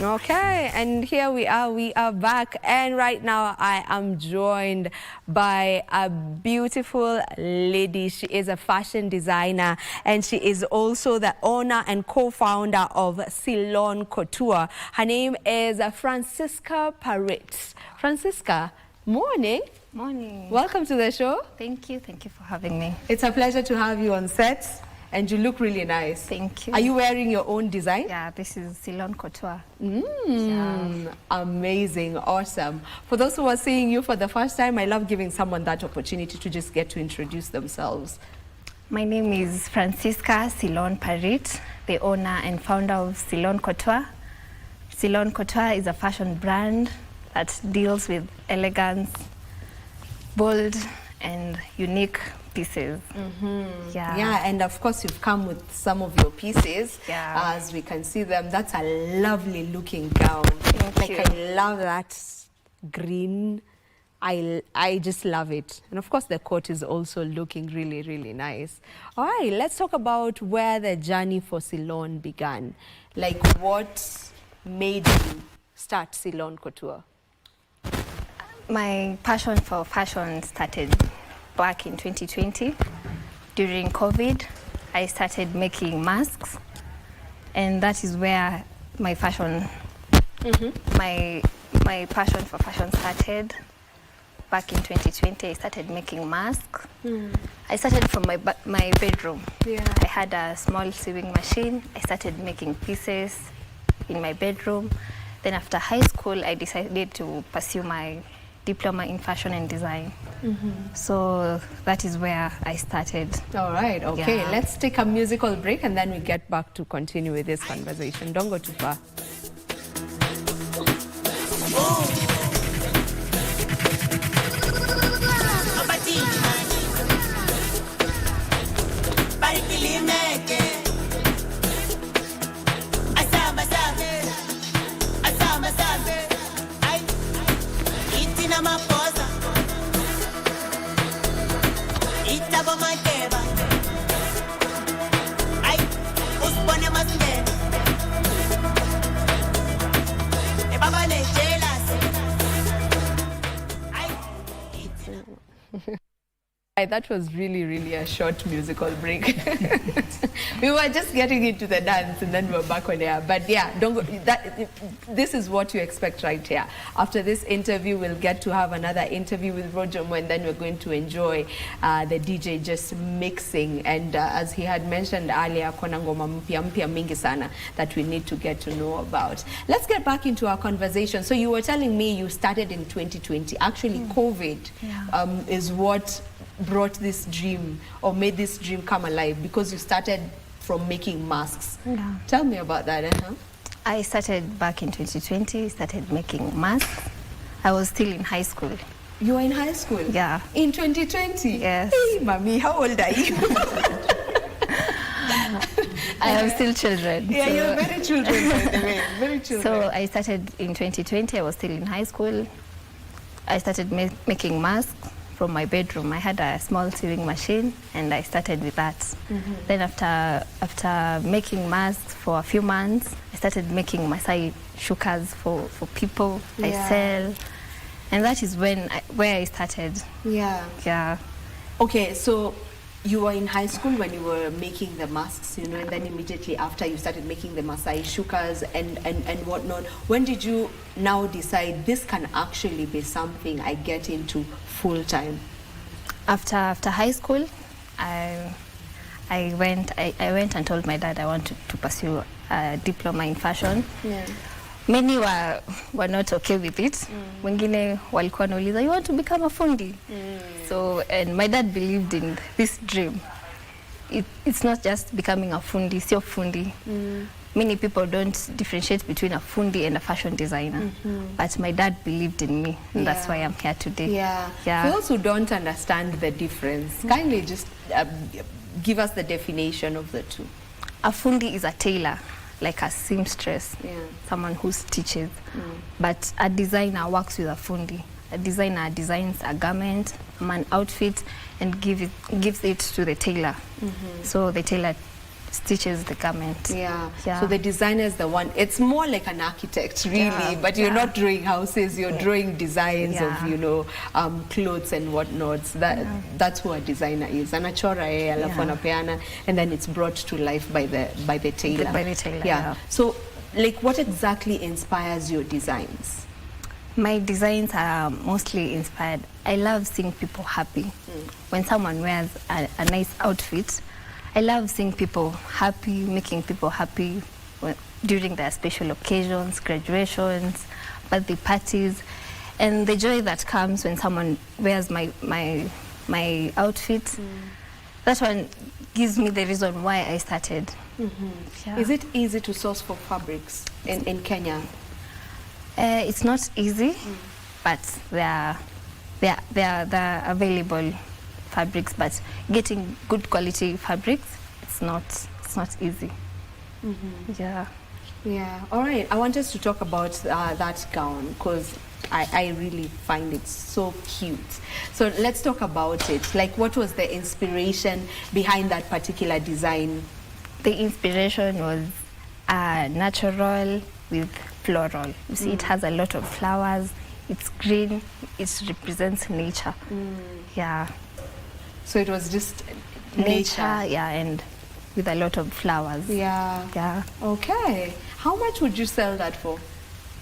Okay, and here we are back, and right now I am joined by a beautiful lady. She is a fashion designer, and she is also the owner and co-founder of Siloon Couture. Her name is Fransisca Parit. Fransisca, morning. Morning. Welcome to the show. Thank you for having me. It's a pleasure to have you on set. And you look really nice. Thank you. Are you wearing your own design? Yeah, this is Siloon Couture. Yeah. Amazing, awesome. For those who are seeing you for the first time, I love giving someone that opportunity to just get to introduce themselves. My name is Fransisca Siloon Parit, the owner and founder of Siloon Couture. Siloon Couture is a fashion brand that deals with elegance, bold and unique pieces. Yeah, and of course you've come with some of your pieces. Yeah. As we can see them, that's a lovely looking gown. Thank you. I love that green. I just love it. And of course the coat is also looking really, really nice. All right, let's talk about where the journey for Siloon began. Like, what made you start Siloon Couture? My passion for fashion started back in 2020. During COVID, I started making masks, and that is where my fashion, my passion for fashion started. Back in 2020, I started making masks. I started from my bedroom. Yeah. I had a small sewing machine. I started making pieces in my bedroom. Then after high school, I decided to pursue my diploma in fashion and design. So that is where I started. All right, okay. Yeah. Let's take a musical break and then we get back to continue with this conversation. Don't go too far. That was really, really a short musical break. We were just getting into the dance and then we were back on air. But yeah, don't go, this is what you expect right here. After this interview, we'll get to have another interview with Rojomo, and then we're going to enjoy the DJ just mixing. And as he had mentioned earlier, kuna ngoma mpya mingi sana that we need to get to know about. Let's get back into our conversation. So you were telling me you started in 2020. Actually, COVID is what brought this dream or made this dream come alive, because you started from making masks. Yeah. Tell me about that. I started back in 2020, started making masks. I was still in high school. You were in high school? Yeah. In 2020? Yes. Hey, mommy, how old are you? I have still children. Yeah, so you're very children, by the way. Very children. So I started in 2020. I was still in high school. I started making masks from my bedroom. I had a small sewing machine and I started with that. Then after making masks for a few months, I started making Masai shukas for people. I sell. And that is where I started. Yeah. Yeah. Okay, so you were in high school when you were making the masks, you know, and then immediately after you started making the Masai shukas and whatnot. When did you now decide this can actually be something I get into full time? After high school, I went and told my dad I wanted to pursue a diploma in fashion. Yeah. Many were not okay with it. Wengine walikuwa nauliza, you want to become a fundi? So, and my dad believed in this dream. It's not just becoming a fundi, sio fundi. Many people don't differentiate between a fundi and a fashion designer. But my dad believed in me, and that's why I'm here today. Yeah. Yeah. For those who don't understand the difference, kindly just give us the definition of the two. A fundi is a tailor, like a seamstress, someone who stitches. But a designer works with a fundi. A designer designs a garment, an outfit, and gives it to the tailor. So the tailor stitches the garment. Yeah. Yeah. So the designer is the one. It's more like an architect, really, Yeah, but you're yeah. not drawing houses. You're drawing designs Yeah. of, you know, clothes and whatnot. That's who a designer is. Anachora alafu anapeana, and then it's brought to life by the tailor. By the tailor. Yeah. So, like, what exactly inspires your designs? My designs are mostly inspired. I love seeing people happy. When someone wears a nice outfit, I love seeing people happy, making people happy during their special occasions, graduations, birthday parties, and the joy that comes when someone wears my outfit. That one gives me the reason why I started. Yeah. Is it easy to source for fabrics in Kenya? It's not easy, but there are available fabrics. But getting good quality fabrics, it's not easy. Yeah. Yeah. All right. I want us to talk about that gown because I really find it so cute. So let's talk about it. Like, what was the inspiration behind that particular design? The inspiration was natural with floral. You see, it has a lot of flowers. It's green. It represents nature. Yeah. So it was just Nature, yeah, and with a lot of flowers. Yeah. Yeah. Okay. How much would you sell that for?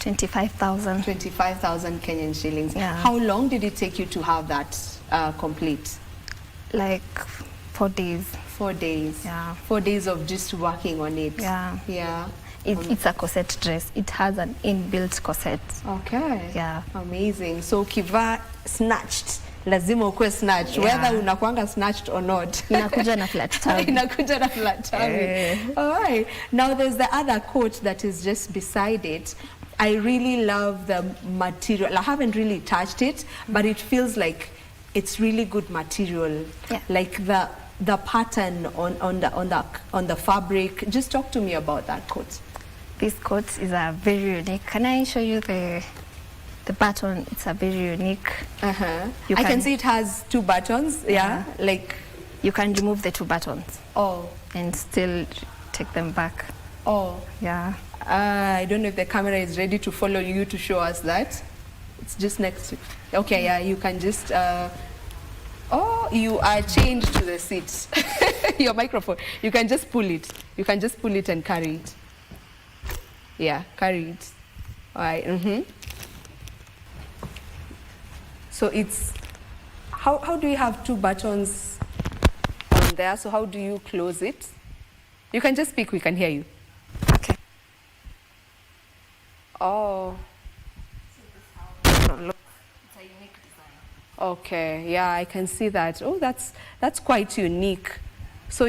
25,000. 25,000 Kenyan shillings. Yeah. How long did it take you to have that complete? Like 4 days. 4 days. Yeah. 4 days of just working on it. Yeah. Yeah. It's a corset dress. It has an inbuilt corset. Okay. Yeah. Amazing. So ukivaa snatched, lazima ukue snatched, Yeah. whether unakuanga snatched or not. Inakuja na flat tummy. Inakuja na flat tummy. All right. Now there's the other coat that is just beside it. I really love the material. I haven't really touched it, but it feels like it's really good material. Yeah. Like the pattern on the fabric. Just talk to me about that coat. This coat is a very unique. Can I show you the button? It's a very unique. I You can can- see it has 2 buttons. Yeah. Like, You can remove the 2 buttons oh, and still take them back. oh. Yeah. I don't know if the camera is ready to follow you to show us that. It's just next to. Okay, yeah, you can just. Oh, you are chained to the seat. Your microphone. You can just pull it. You can just pull it and carry it. Yeah, carry it. All right. So it's. How do you have 2 buttons on there? So how do you close it? You can just speak. We can hear you. Okay. Oh. It's a unique design. Okay, yeah, I can see that. Oh, that's quite unique. So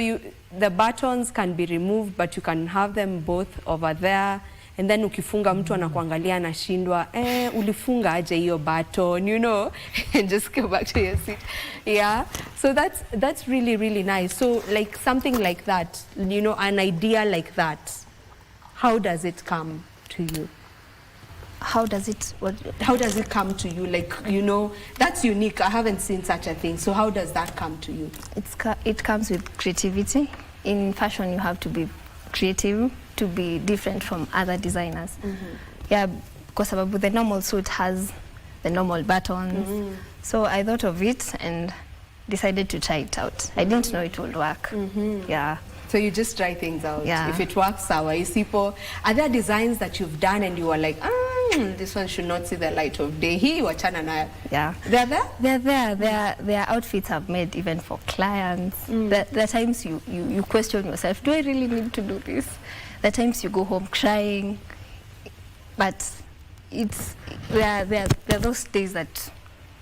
the buttons can be removed, but you can have them both over there. And then ukifunga mtu anakuangalia anashindwa, ulifunga aje hiyo button, you know, and just go back to your seat. Yeah, so that's really, really nice. So like something like that, you know, an idea like that, how does it come to you? How does it come to you? Like, you know, that's unique. I haven't seen such a thing. So how does that come to you? It comes with creativity. In fashion, you have to be creative to be different from other designers. Yeah, because the normal suit has the normal buttons. So I thought of it and decided to try it out. I didn't know it would work. Yeah. So you just try things out. Yeah. If it works, sawa. Are there designs that you've done and you were like, this one should not see the light of day? Hii wachana nayo. Yeah. They're there? They're there. Their outfits I've made even for clients. There are times you question yourself, do I really need to do this? There are times you go home crying. But there are those days that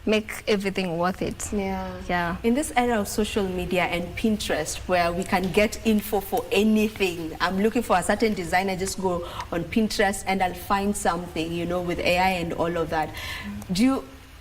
make everything worth it. Yeah. In this era of social media and Pinterest, where we can get info for anything, I'm looking for a certain design, I just go on Pinterest and I'll find something, you know, with AI and all of that.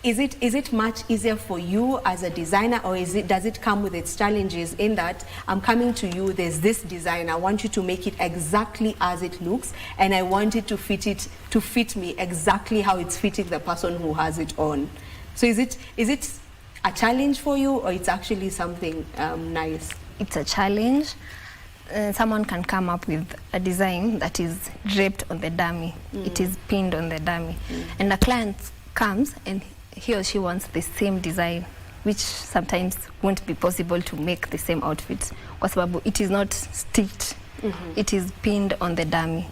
Is it much easier for you as a designer, or does it come with its challenges in that I'm coming to you, there's this design, I want you to make it exactly as it looks, and I want it to fit me exactly how it's fitting the person who has it on. So is it a challenge for you, or it's actually something nice? It's a challenge, someone can come up with a design that is draped on the dummy. It is pinned on the dummy. And a client comes and he or she wants the same design, which sometimes won't be possible to make the same outfit kwa sababu it is not stitched. It is pinned on the dummy.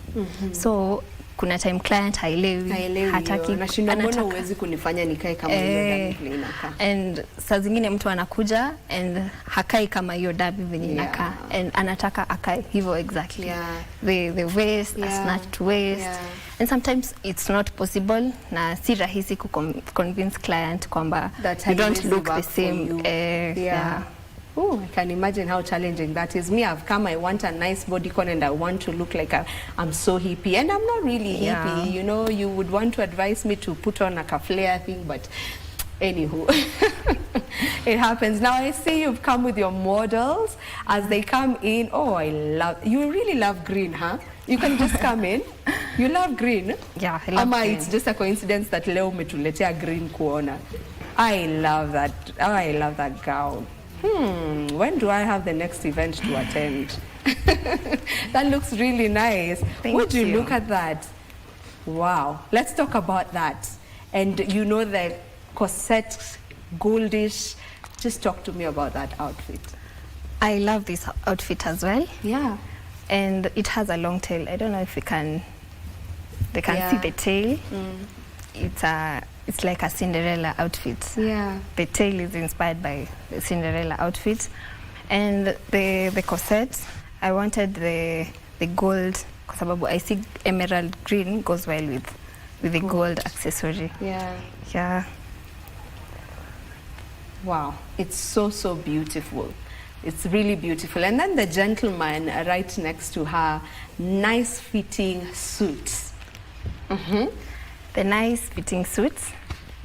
So kuna time client haelewi hataki, anashinda mbona uwezi kunifanya nikae kama hiyo dummy vile inakaa. And saa zingine mtu anakuja and hakai kama hiyo dummy venye inakaa, and anataka akae hivyo exactly. The waist, a snatched waist. And sometimes it's not possible na si rahisi convince client kwamba you don't look the same. Oh, I can imagine how challenging that is. Me, I've come, I want a nice bodycon and I want to look like I'm so hippie. And I'm not really hippie, you know. You would want to advise me to put on like a flare thing, but anywho, it happens. Now I see you've come with your models. As they come in, oh, you really love green, huh? You can just come in. You love green? Yeah, I love green. It's just a coincidence that leo umetuletea green kuona. I love that. Oh, I love that gown. When do I have the next event to attend? That looks really nice. Would you look at that? Wow. Let's talk about that. And you know the corset, goldish. Just talk to me about that outfit. I love this outfit as well. Yeah. And it has a long tail. I don't know if they can see the tail. It's like a Cinderella outfit. Yeah. The tail is inspired by the Cinderella outfit. And the corset, I wanted the gold, because I see emerald green goes well with the gold accessory. Yeah. Wow. It's so beautiful. It's really beautiful. And then the gentleman right next to her, nice fitting suits. The nice fitting suits,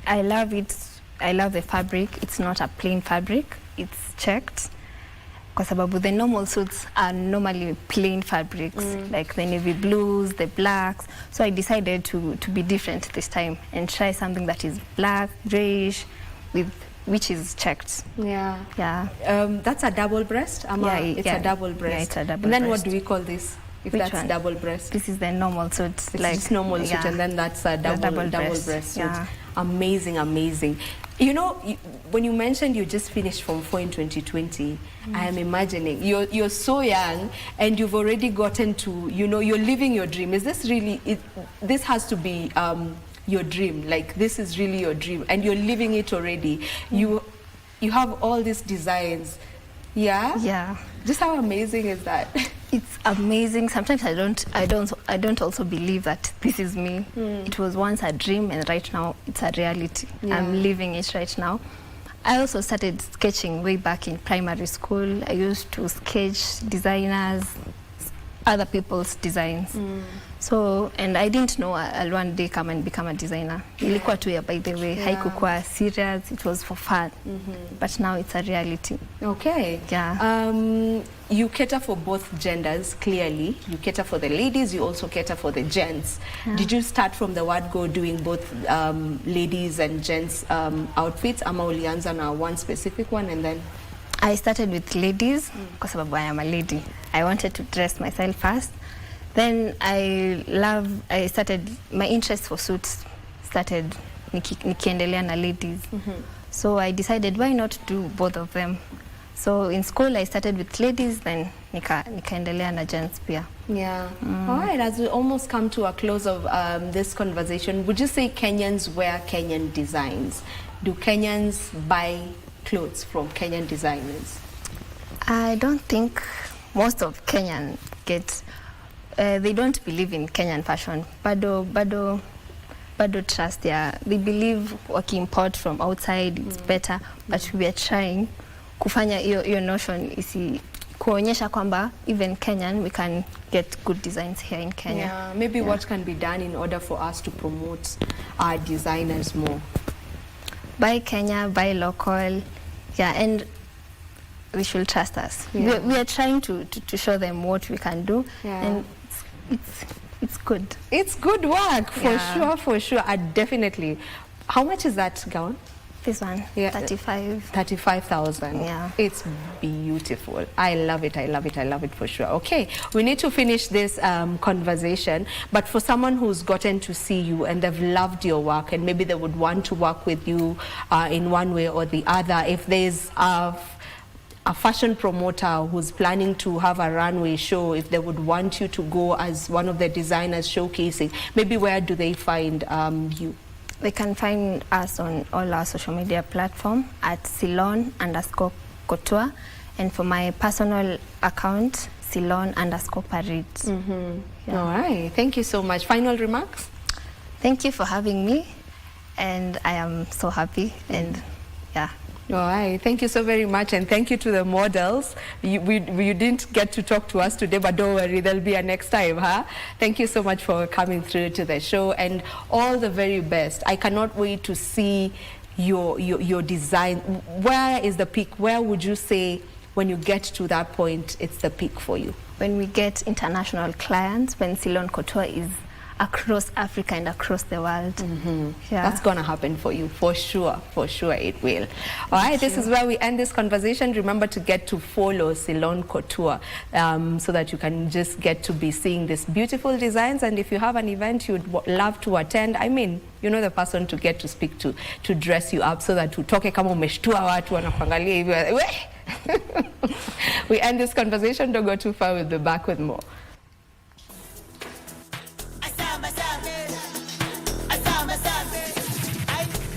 I love it. I love the fabric. It's not a plain fabric. It's checked. Because the normal suits are normally plain fabrics, like the navy blues, the blacks. So I decided to be different this time and try something that is black, grayish, which is checked. Yeah. That's a double breast? It's a double breast. Yeah, it's a double breast. And then what do we call this? If Which that's one? Double breast. This is the normal suit. It's just normal suit, and then that's a double breast suit. Amazing. You know, when you mentioned you just finished Form 4 in 2020, I am imagining you're so young and you've already gotten to, you know, you're living your dream. Is this really? This has to be your dream. Like, this is really your dream, and you're living it already. You have all these designs. Yeah. Just how amazing is that? It's amazing. Sometimes I don't also believe that this is me. It was once a dream, and right now it's a reality. I'm living it right now. I also started sketching way back in primary school. I used to sketch designers, other people's designs. So, and I didn't know I'll one day come and become a designer. Ilikuwa tu ya, by the way. Haikuwa serious, it was for fun. But now it's a reality. Okay. Yeah. You cater for both genders, clearly. You cater for the ladies, you also cater for the gents. Did you start from the word go doing both ladies and gents outfits? Ama ulianza na one specific one and then? I started with ladies because I am a lady. I wanted to dress myself first. Then I started, my interest for suits started nikiendelea na ladies. So I decided, why not do both of them? So in school I started with ladies, then nikaendelea na gents pia. Yeah. All right, as we almost come to a close of this conversation, would you say Kenyans wear Kenyan designs? Do Kenyans buy clothes from Kenyan designers? I don't think most of Kenyan get, they don't believe in Kenyan fashion. Bado trust, they believe import from outside it's better, but we are trying kufanya iyo notion isi kuonyesha kwamba even Kenyan we can get good designs here in Kenya. Yeah, maybe what can be done in order for us to promote our designers more? Buy Kenya, buy local, and they should trust us. We are trying to show them what we can do, and it's good. It's good work, for sure. Definitely. How much is that gown? This one, Yeah. 35. 35,000. Yeah. It's beautiful. I love it. I love it. I love it for sure. Okay, we need to finish this conversation, but for someone who's gotten to see you and they've loved your work and maybe they would want to work with you in one way or the other, if there's a fashion promoter who's planning to have a runway show, if they would want you to go as one of the designers showcasing, maybe where do they find you? They can find us on all our social media platforms at Siloon_Couture, and for my personal account, Siloon_Parit. All right. Thank you so much. Final remarks? Thank you for having me, and I am so happy, and yeah. All right. Thank you so very much, and thank you to the models. You didn't get to talk to us today, but don't worry, there'll be a next time, huh? Thank you so much for coming through to the show, and all the very best. I cannot wait to see your design. Where is the peak? Where would you say when you get to that point, it's the peak for you? When we get international clients, when Siloon Couture is across Africa and across the world. Yeah. That's gonna happen for you, for sure it will. All right, this is where we end this conversation. Remember to get to follow Siloon Couture so that you can just get to be seeing these beautiful designs, and if you have an event you'd love to attend, I mean, you know the person to get to speak to dress you up so that utoke kama umeshtua watu wanakuangalia hivi. We end this conversation, don't go too far, we'll be back with more.